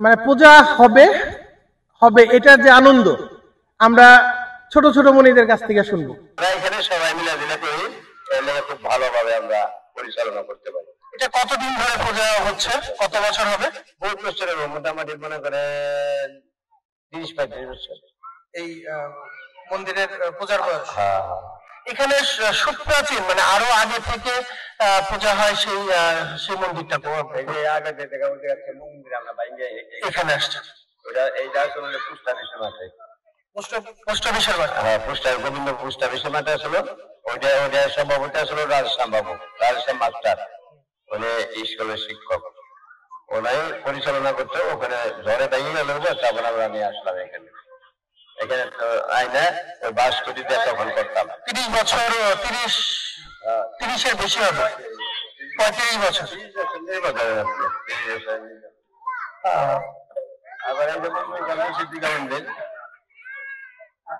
মানে পূজা হবে হবে এটার যে আনন্দ আমরা ছোট ছোট মনিদের কাছ থেকে শুনবো। এখানে সবাই মিলামিলা করি, তাহলে খুব ভালোভাবে আমরা পরিচালনা করতে পারি। এটা কতদিন ধরে পূজা হচ্ছে, কত বছর হবে? বহুত বছরের, মোটামুটি মনে করেন 30-35 বছর এই মন্দিরের পূজার বয়স। হ্যাঁ। এখানে সুপ্রাচীন মানে আরো আগে থেকে পূজা হয় সেই সেই মন্দিরটা আগে যে দেখা বলতে গেছে মন্দির আমরা বাইরে এখানে আসছে। ওটা এইটা আসলে পোস্ট অফিসের মাঠে, পোস্ট অফিসের মাঠে। হ্যাঁ, গোবিন্দ পোস্ট অফিসের মাঠে আসলো। ওইটা সভাপতি আসলো রাজশ্যাম বাবু, রাজশ্যাম মাস্টার, উনি স্কুলের শিক্ষক, ওনাই পরিচালনা করতে। ওখানে ঝড়ে ভেঙে গেল, তখন আমরা নিয়ে আসলাম এখানে। এখানে তো আইনা ওই বাসকটিতে তখন করতাম। 30 বছর, 30-এর বেশি হবে, 35 বছর। আবার এই যেমন দুর্গা মন্দির,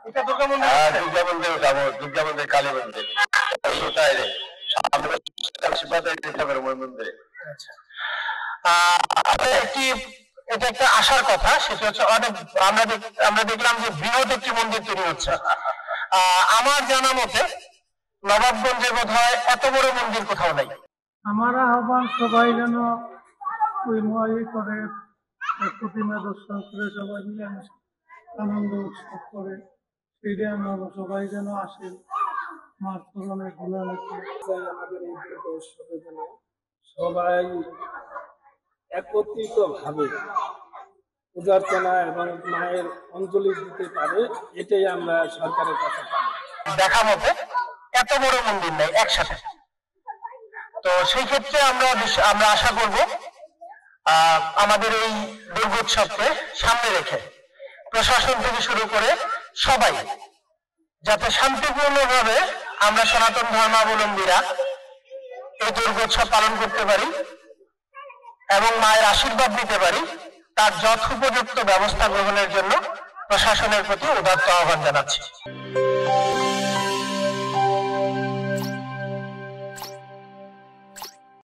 এটা দুর্গা মন্দির, দুর্গা মন্দির যাবো, দুর্গা মন্দির, কালী মন্দির, মন্দিরে। এটা একটা আশার কথা, সেটা হচ্ছে অনেক আমরা দেখলাম যে বৃহৎ একটি মন্দির তৈরি হচ্ছে। আমার জানা মতে নবাবগঞ্জে বোধহয় এত বড় মন্দির কোথাও নাই। আমার আহ্বান সবাই যেন ওই মহাই করে প্রতিমা দর্শন করে সবাই মিলেমিশে আনন্দ উৎসব করে, সেটা আমরা সবাই যেন আসে মার চরণে ঘোরানোতে চাই। আমাদের এই উৎসবের জন্য সবাই একত্রিত ভাবে পূজার্চনা এবং মায়ের অঞ্জলি দিতে পারে, এটাই আমরা সরকারের কাছে পাই। দেখা মতে এত বড় মন্দির নেই একসাথে। তো সেই ক্ষেত্রে আমরা আশা করব আমাদের এই দুর্গোৎসবকে সামনে রেখে প্রশাসন থেকে শুরু করে সবাই যাতে শান্তিপূর্ণভাবে আমরা সনাতন ধর্মাবলম্বীরা এই দুর্গোৎসব পালন করতে পারি এবং মায়ের আশীর্বাদ নিতে পারি, তার যথোপযুক্ত ব্যবস্থা গ্রহণের জন্য প্রশাসনের প্রতি উদাত্ত আহ্বান জানাচ্ছি।